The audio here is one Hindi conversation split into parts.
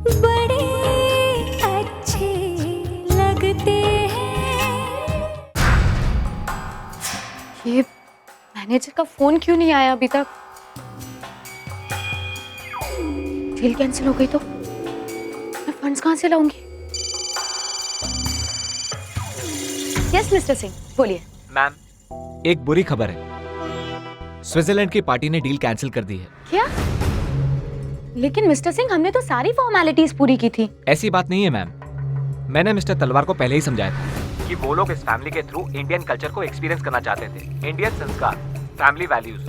बड़े अच्छे लगते हैं। ये मैनेजर का फोन क्यों नहीं आया अभी तक? डील कैंसिल हो गई तो मैं फंड्स कहाँ से लाऊंगी? यस मिस्टर सिंह, बोलिए। मैम, एक बुरी खबर है। स्विट्जरलैंड की पार्टी ने डील कैंसिल कर दी है। क्या? लेकिन मिस्टर सिंह, हमने तो सारी फॉर्मेलिटीज पूरी की थी। ऐसी बात नहीं है मैम। मैंने मिस्टर तलवार को पहले ही समझाया था कि वो लोग इस फैमिली के थ्रू इंडियन कल्चर को एक्सपीरियंस करना चाहते थे। इंडियन संस्कार, फैमिली वैल्यूज,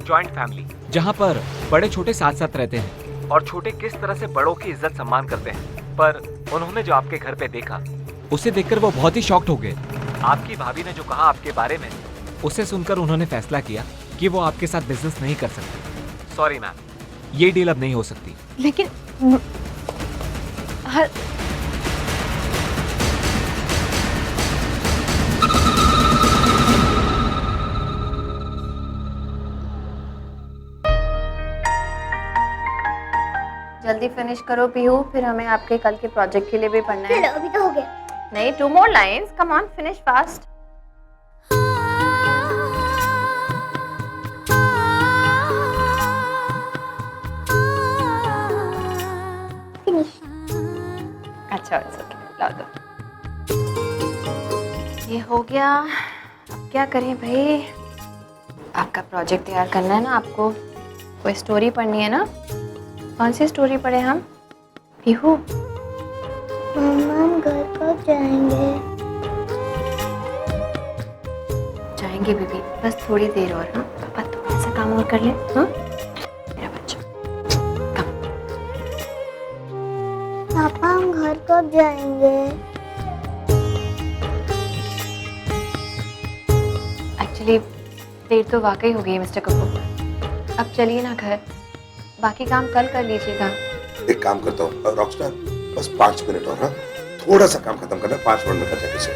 जॉइंट फैमिली, जहाँ पर बड़े छोटे साथ साथ रहते हैं और छोटे किस तरह से बड़ों की इज्जत सम्मान करते हैं। पर उन्होंने जो आपके घर पे देखा, उसे देखकर वो बहुत ही शॉक्ड हो गए। आपकी भाभी ने जो कहा आपके बारे में, उसे सुनकर उन्होंने फैसला किया कि वो आपके साथ बिजनेस नहीं कर सकते। सॉरी मैम, ये डील अब नहीं हो सकती। लेकिन जल्दी फिनिश करो पीहू, फिर हमें आपके कल के प्रोजेक्ट के लिए भी पढ़ना है। अभी तो हो गया। नहीं, 2 more lines, come on, finish fast. Finish. अच्छा, it's okay, ला दो। ये हो गया। अब क्या करें भाई? आपका प्रोजेक्ट तैयार करना है ना आपको। कोई स्टोरी पढ़नी है ना? कौन सी स्टोरी पढ़े हम? पीहू, मम्मा हम घर कब जाएंगे? जाएंगे बेबी, बस थोड़ी देर और। हाँ पापा, थोड़ा सा काम और कर ले। हाँ मेरा बच्चा, कम। पापा हम घर कब जाएंगे? एक्चुअली देर तो वाकई हो गई है मिस्टर कपूर। अब चलिए ना घर, बाकी काम कल कर लीजिएगा। एक काम करता हूँ रॉकस्टार, बस 5 मिनट और। हाँ, थोड़ा सा काम खत्म करना, 5 मिनट में कर जाके से।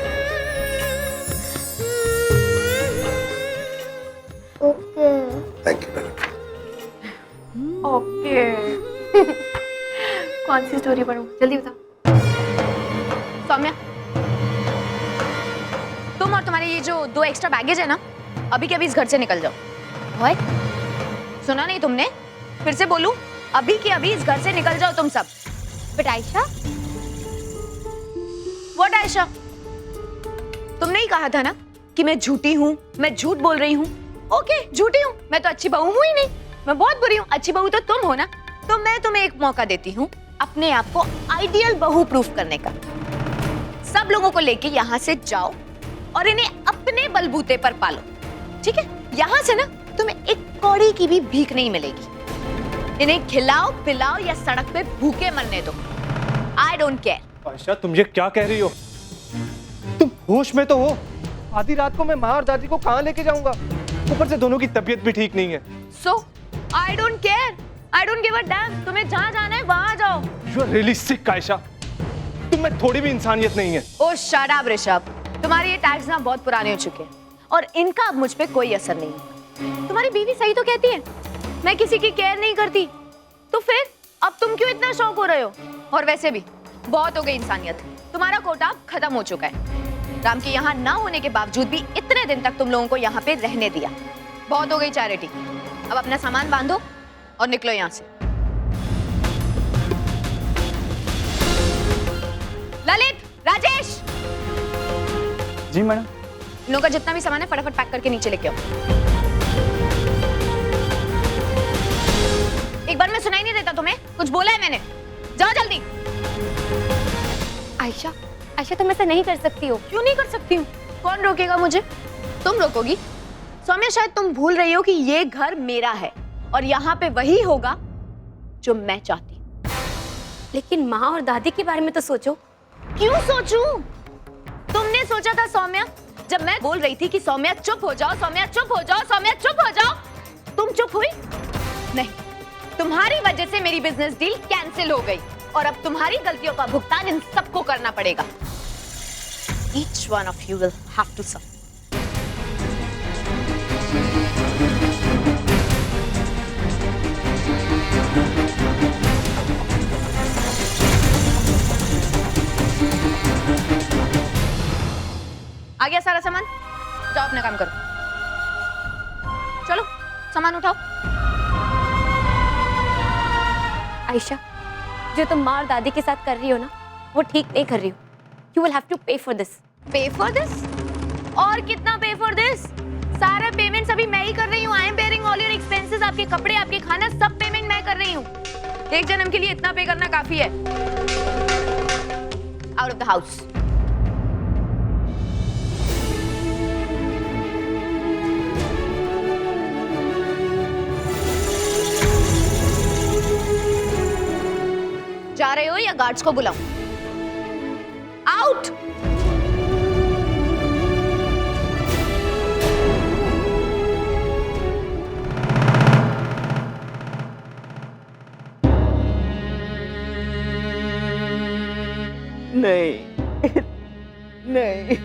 Okay. Thank you madam. Okay. कौन सी स्टोरी पढ़ूं? जल्दी बताओ। सौम्या, तुम और तुम्हारे ये जो 2 एक्स्ट्रा बैगेज है ना, अभी के अभी इस घर से निकल जाओ। भाई, सुना नहीं तुमने? फिर से बोलूं, अभी के अभी इस घर से निकल जाओ तुम सब। But Ayesha, what Ayesha? तुमने ही कहा था ना कि मैं झूठी हूँ, मैं झूठ बोल रही हूँ। ओके, झूठी हूँ, मैं तो अच्छी बहू हूँ ही नहीं, मैं बहुत बुरी हूँ। अच्छी बहू तो तुम हो ना, तो मैं तुम्हें एक मौका देती हूँ अपने आप को आइडियल बहू प्रूफ करने का। सब लोगों को लेके यहाँ से जाओ और इन्हें अपने बलबूते पर पालो, ठीक है? यहाँ से ना तुम्हें एक कौड़ी की भी भीख नहीं मिलेगी। इन्हें खिलाओ पिलाओ या सड़क पे भूखे मरने दो, आई डोंट केयर। आयशा, तुम ये क्या कह रही हो? तुम होश में तो हो? आधी रात को मैं माँ और दादी को कहाँ लेके जाऊंगा? ऊपर से दोनों की तबीयत भी ठीक नहीं है। So I don't care, I don't give a damn. तुम्हें जहाँ जाना है वहाँ जाओ। You are really sick Ayesha, तुम में थोड़ी भी इंसानियत नहीं है। ओ शट अप ऋषभ, तुम्हारे ये टैग्स ना बहुत पुराने हो चुके हैं और इनका अब मुझ पे कोई असर नहीं है। तुम्हारी बीवी सही तो कहती है, मैं किसी की केयर नहीं करती, तो फिर अब तुम क्यों इतना शौक हो रहे हो? और वैसे भी बहुत हो गई इंसानियत, तुम्हारा कोटा अब खत्म हो चुका है। राम के यहाँ ना होने के बावजूद भी इतने दिन तक तुम लोगों को यहाँ पे रहने दिया, बहुत हो गई चैरिटी। अब अपना सामान बांधो और निकलो यहाँ से। ललित, राजेश। जी मैडम। इन लोगों का जितना भी सामान है फटाफट पैक करके नीचे लेके आओ। एक बार में सुनाई नहीं देता तुम्हें? कुछ बोला है मैंने? जाओ जल्दी। आयशा, आयशा तुम ऐसा नहीं कर सकती हो। क्यों नहीं कर सकती हूँ? कौन रोकेगा मुझे? तुम रोकोगी? सौम्या, शायद तुम भूल रही हो कि ये घर मेरा है और यहाँ पे वही होगा जो मैं चाहती हूँ। लेकिन माँ और दादी के बारे में तो सोचो। क्यों सोचूं? तुमने सोचा था सौम्या, जब मैं बोल रही थी कि सौम्या चुप हो जाओ, सौम्या चुप हो जाओ, सौम्या चुप हो जाओ, तुम चुप हुई? नहीं, तुम्हारी वजह से मेरी बिजनेस डील कैंसिल हो गई और अब तुम्हारी गलतियों का भुगतान इन सबको करना पड़ेगा। Each one of you will have to suffer. आ गया सारा सामान, जाओ अपना काम करो। चलो सामान उठाओ। आयशा, जो तुम माँ और दादी के साथ कर रही हो ना, वो ठीक नहीं कर रही हो। यू विल हैव टू पे फॉर दिस। पे फॉर दिस? और कितना पे फॉर दिस? सारा पेमेंट अभी मैं ही कर रही हूँ। I am bearing all your expenses. आपके कपड़े, आपके खाना, सब पेमेंट मैं कर रही हूँ। एक जन्म के लिए इतना पे करना काफी है। Out of the house. जा रहे हो या गार्ड्स को बुलाऊं? आउट। नहीं नहीं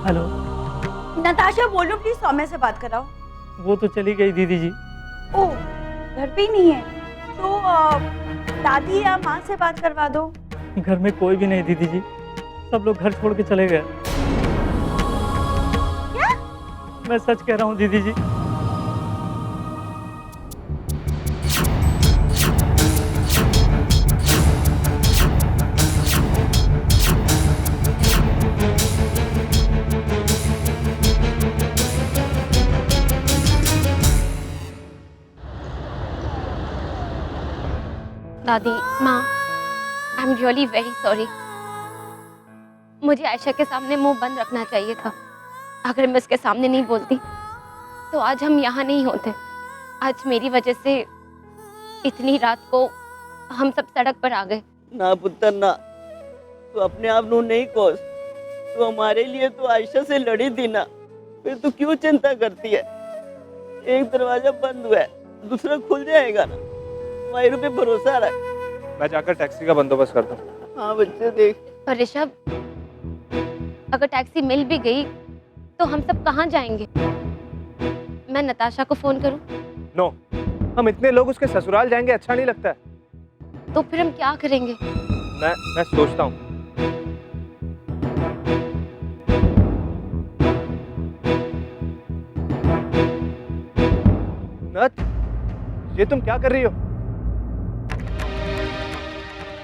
हेलो, नताशा बोल रही हूँ, प्लीज सौम्या से बात कराओ। वो तो चली गई दीदी जी। ओ, घर पे ही नहीं है तो दादी या माँ से बात करवा दो। घर में कोई भी नहीं दीदी जी, सब लोग घर छोड़ के चले गए। क्या? मैं सच कह रहा हूँ दीदी जी। दादी, माँ, I am really very sorry. मुझे आयशा के सामने मुंह बंद रखना चाहिए था। अगर मैं उसके सामने नहीं बोलती तो आज हम यहाँ नहीं होते। आज मेरी वजह से इतनी रात को हम सब सड़क पर आ गए। ना पुत्र ना, तू अपने आप नू नहीं कोस। तू हमारे लिए तो आयशा से लड़ी थी ना, फिर तू क्यों चिंता करती है? एक दरवाजा बंद हुआ है, दूसरा खुल जाएगा ना। मायरू पे भरोसा रख। मैं जाकर टैक्सी का बंदोबस्त करता हूँ। हाँ बच्चे देख। पर ऋषभ, अगर टैक्सी मिल भी गई तो हम सब कहाँ जाएंगे? मैं नताशा को फोन करूं? नो, हम इतने लोग उसके ससुराल जाएंगे, अच्छा नहीं लगता है। तो फिर हम क्या करेंगे? मैं सोचता हूँ। नथ, ये तुम क्या कर रही हो?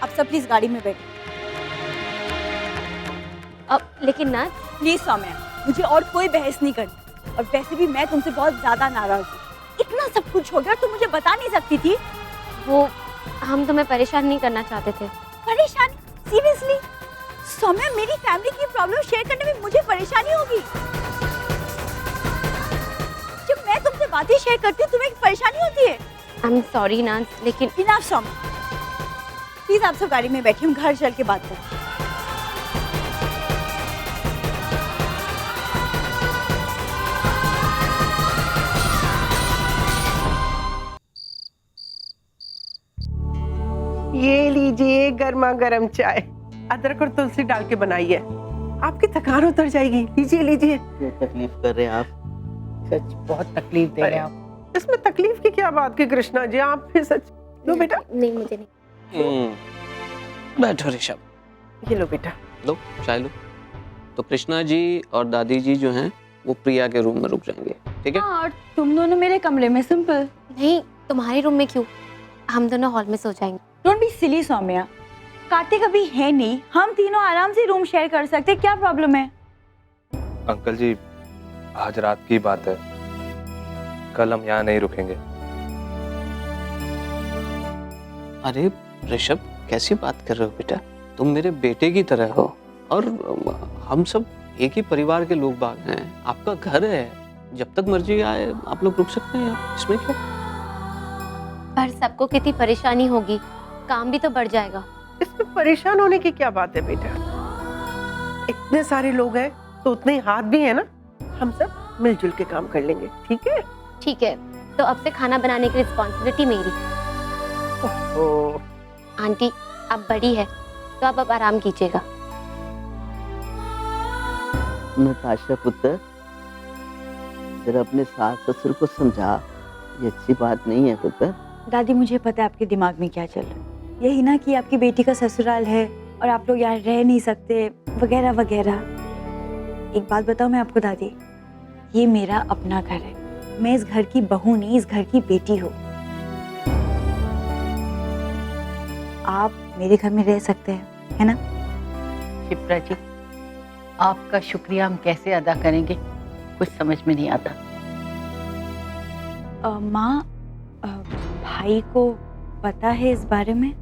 अब सब प्लीज गाड़ी में बैठो। अब लेकिन ना, प्लीज सौम्या, मुझे और कोई बहस नहीं करनी। और वैसे भी मैं तुमसे बहुत ज्यादा नाराज हूँ। इतना सब कुछ हो गया, तुम मुझे बता नहीं सकती थी? वो हम तुम्हें परेशान नहीं करना चाहते थे। परेशान? सीरियसली? सौम्या, मेरी फैमिली की प्रॉब्लम शेयर करने में मुझे परेशानी होगी? जब मैं तुमसे बातें शेयर करती हूँ तुम्हें परेशानी होती है? आई एम सॉरी नाज, लेकिन इनफ सौम्या, प्लीज आप सब गाड़ी में बैठिए, हम घर चल के बात करें। ये लीजिए गर्मा गर्म चाय, अदरक और तुलसी डाल के बनाई है। आपकी थकान उतर जाएगी। लीजिए लीजिए। क्यों तकलीफ कर रहे हैं आप? सच बहुत तकलीफ दे रहे हैं आप। इसमें तकलीफ की क्या बात की कृष्णा जी, आप फिर सच। लो बेटा। नहीं, मुझे नहीं। बैठो ऋषभ। ये लो बेटा। लो चाय लो। तो कृष्णा जी और दादी जी जो हैं वो प्रिया के रूम में रुक जाएंगे, ठीक है? और तुम दोनों मेरे कमरे में, सिंपल। नहीं, तुम्हारे रूम में क्यों? हम दोनों हॉल में सो जाएंगे। Don't be silly Saumya, Kartik अभी है नहीं, हम तीनों आराम से रूम शेयर कर सकते हैं, क्या प्रॉब्लम है? अंकल जी, आज रात की बात है, कल हम यहाँ नहीं रुकेंगे। अरे ऋषभ, कैसी बात कर रहे हो बेटा? तुम मेरे बेटे की तरह हो और हम सब एक ही परिवार के लोग बाग हैं। आपका घर है, जब तक मर्जी आए आप लोग रुक सकते हैं, इसमें क्या? पर सबको कितनी परेशानी होगी, काम भी तो बढ़ जाएगा। इसमें परेशान होने की क्या बात है बेटा? इतने सारे लोग हैं तो उतने ही हाथ भी है ना, हम सब मिलजुल के काम कर लेंगे, ठीक है? ठीक है, तो अब से खाना बनाने की रिस्पॉन्सिबिलिटी मेरी। ओह, आंटी अब बड़ी है तो आप अब आराम कीजिएगा। नताशा पुत्र, जरा अपने सास ससुर को समझा, ये अच्छी बात नहीं है पुत्र। दादी मुझे पता है आपके दिमाग में क्या चल रहा है, यही ना कि आपकी बेटी का ससुराल है और आप लोग यहाँ रह नहीं सकते वगैरह वगैरह। एक बात बताऊँ मैं आपको दादी, ये मेरा अपना घर है, मैं इस घर की बहू नहीं, इस घर की बेटी हूँ। आप मेरे घर में रह सकते हैं, है ना? शिप्रा जी, आपका शुक्रिया हम कैसे अदा करेंगे, कुछ समझ में नहीं आता। माँ, भाई को पता है इस बारे में?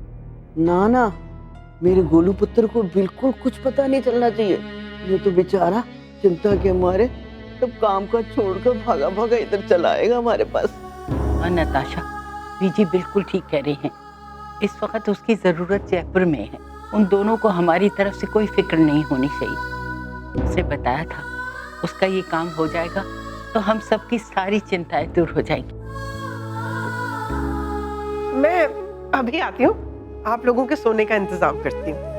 ना ना, मेरे गोलू पुत्र को बिल्कुल कुछ पता नहीं चलना चाहिए। ये तो बेचारा चिंता के मारे सब काम का छोड़कर भागा भागा इधर चला आएगा हमारे पास। हाँ नताशा, बीजी बिल्कुल ठीक कह रही हैं। इस वक्त उसकी जरूरत जयपुर में है। उन दोनों को हमारी तरफ से कोई फिक्र नहीं होनी चाहिए। उसे बताया था उसका ये काम हो जाएगा तो हम सबकी सारी चिंताएं दूर हो जाएंगी। मैं अभी आती हूँ, आप लोगों के सोने का इंतजाम करती हूँ।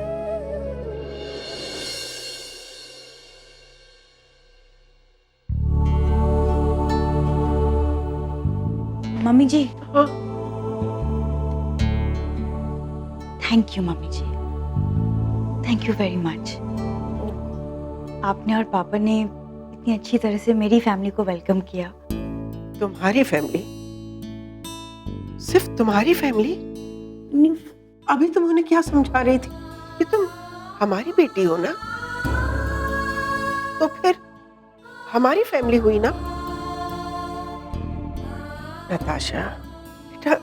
मम्मी जी। हाँ? Thank you mummy ji, thank you very much. आपने और पापा ने इतनी अच्छी तरह से मेरी फैमिली को वेलकम किया। तुम्हारी फैमिली? सिर्फ तुम्हारी फैमिली? अभी तुम उन्हें क्या समझा रही थी कि तुम हमारी बेटी हो ना, तो फिर हमारी फैमिली हुई ना? नताशा बेटा,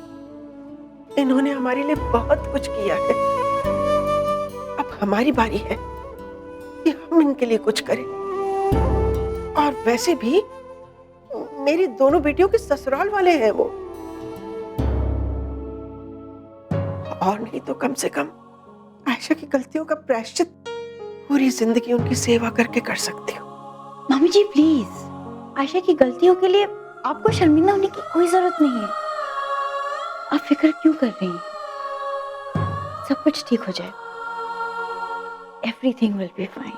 इन्होंने हमारे लिए बहुत कुछ किया है, अब हमारी बारी है कि हम इनके लिए कुछ करें। और वैसे भी मेरी दोनों बेटियों के ससुराल वाले हैं वो, और नहीं तो कम से कम आयशा की गलतियों का प्रायश्चित पूरी जिंदगी उनकी सेवा करके कर सकती हूँ। मम्मी जी प्लीज, आयशा की गलतियों के लिए आपको शर्मिंदा होने की कोई जरूरत नहीं है। आप फिक्र क्यों कर रही हैं? सब कुछ ठीक हो जाएगा। Everything will be fine.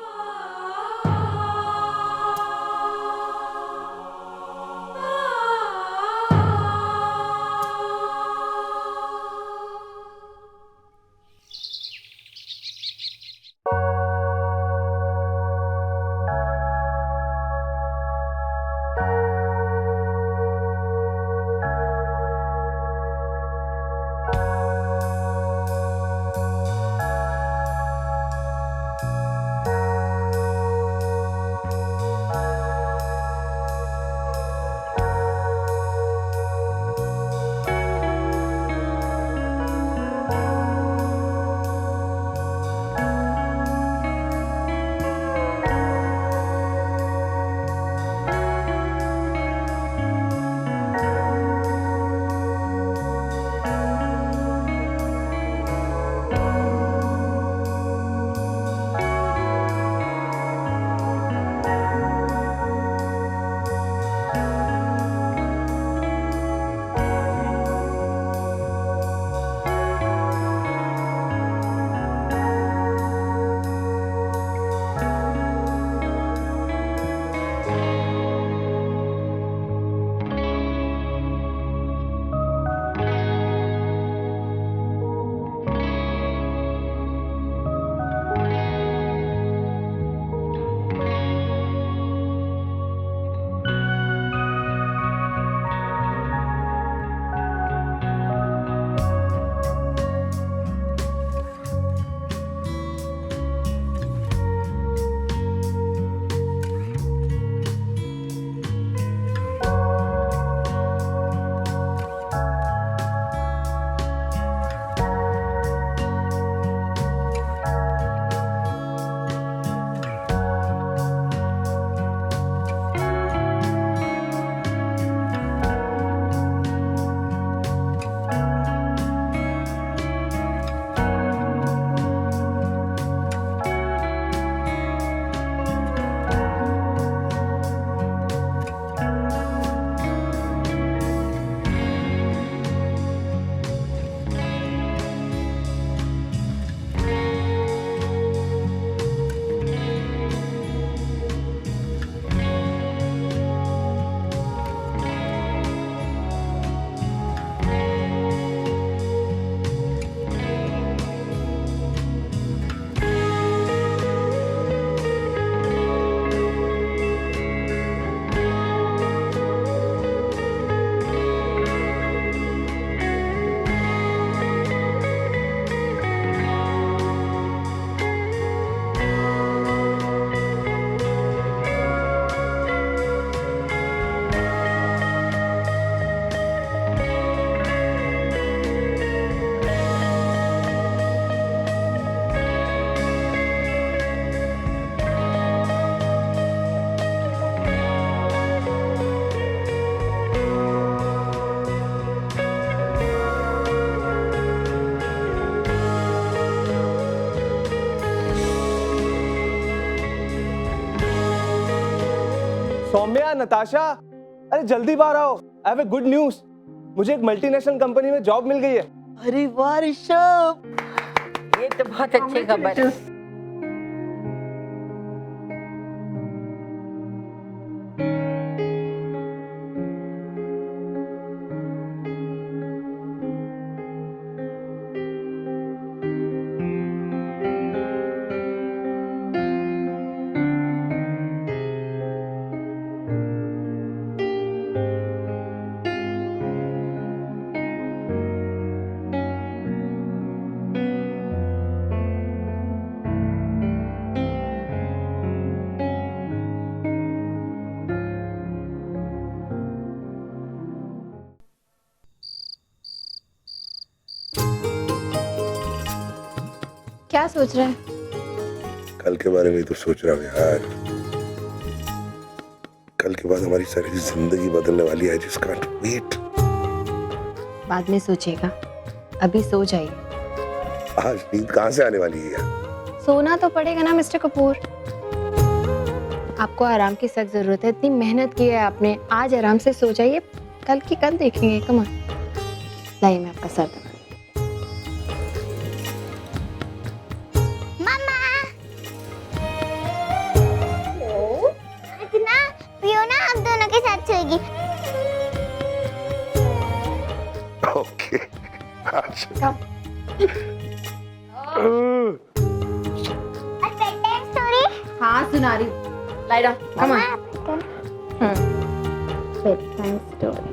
Saumya, Natasha, अरे जल्दी बाहर आओ। I have a good news. मुझे एक मल्टीनेशनल कंपनी में जॉब मिल गई है। अरे वाह ऋषभ, ये तो बहुत अच्छी खबर है। क्या सोच रहे हैं? कल के बारे में ही तो सोच रहा हूँ यार। कल के बाद हमारी सारी जिंदगी बदलने वाली है। जिस कांट वेट। बाद में सोचिएगा, अभी सो जाइए। आज नींद कहाँ से आने वाली है यार? सोना तो पड़ेगा ना मिस्टर कपूर। आपको आराम की सख्त जरूरत है। इतनी मेहनत की है आपने, आज आराम से सो जाइए, कल की कल देखेंगे। कम ऑन, लाइए मैं आपका सर दबा। फियोना अब दोनों के साथ सोएगी। ओके। हाँ सुना रही। Lie down, come on. Bedtime story.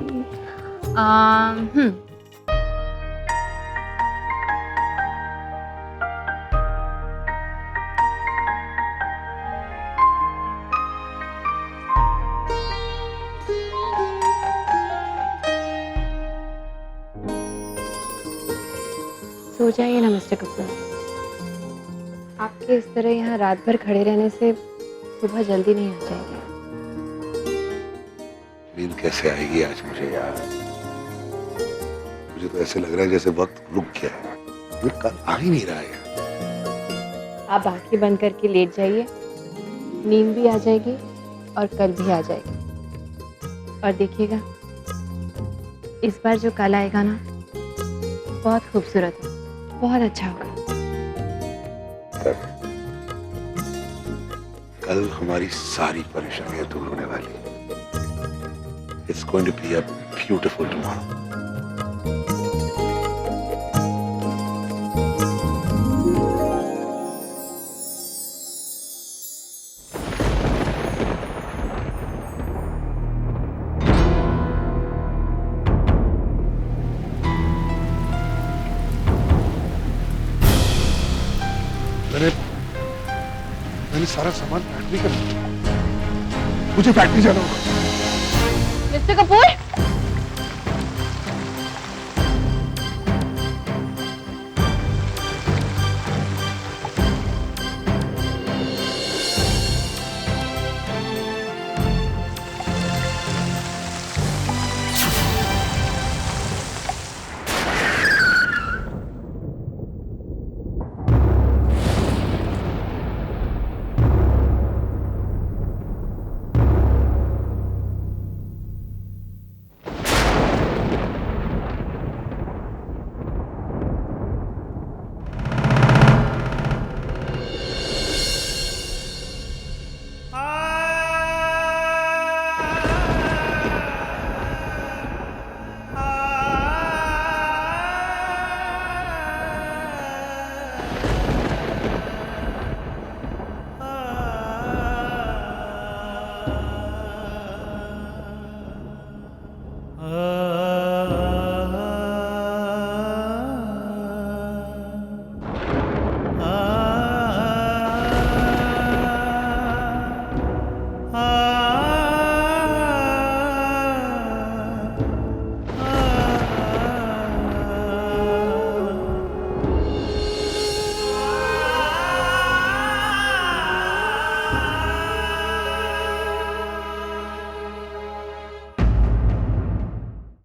सो जाइए ना मिस्टर कपूर। आपके इस तरह यहाँ रात भर खड़े रहने से सुबह जल्दी नहीं आ जाएगी। नींद कैसे आएगी आज मुझे यार? मुझे तो ऐसे लग रहा है जैसे वक्त रुक गया है। ये कल आ ही नहीं रहा है। आप आंखें बंद करके लेट जाइए, नींद भी आ जाएगी और कल भी आ जाएगी। और देखिएगा, इस बार जो कल आएगा ना, बहुत खूबसूरत है, बहुत अच्छा होगा। कल हमारी सारी परेशानियां दूर होने वाली है। It's going to be a beautiful tomorrow. मैंने सारा सामान पैक भी कर लिया। मुझे फैक्ट्री जाना होगा। Mister Kapoor, Ah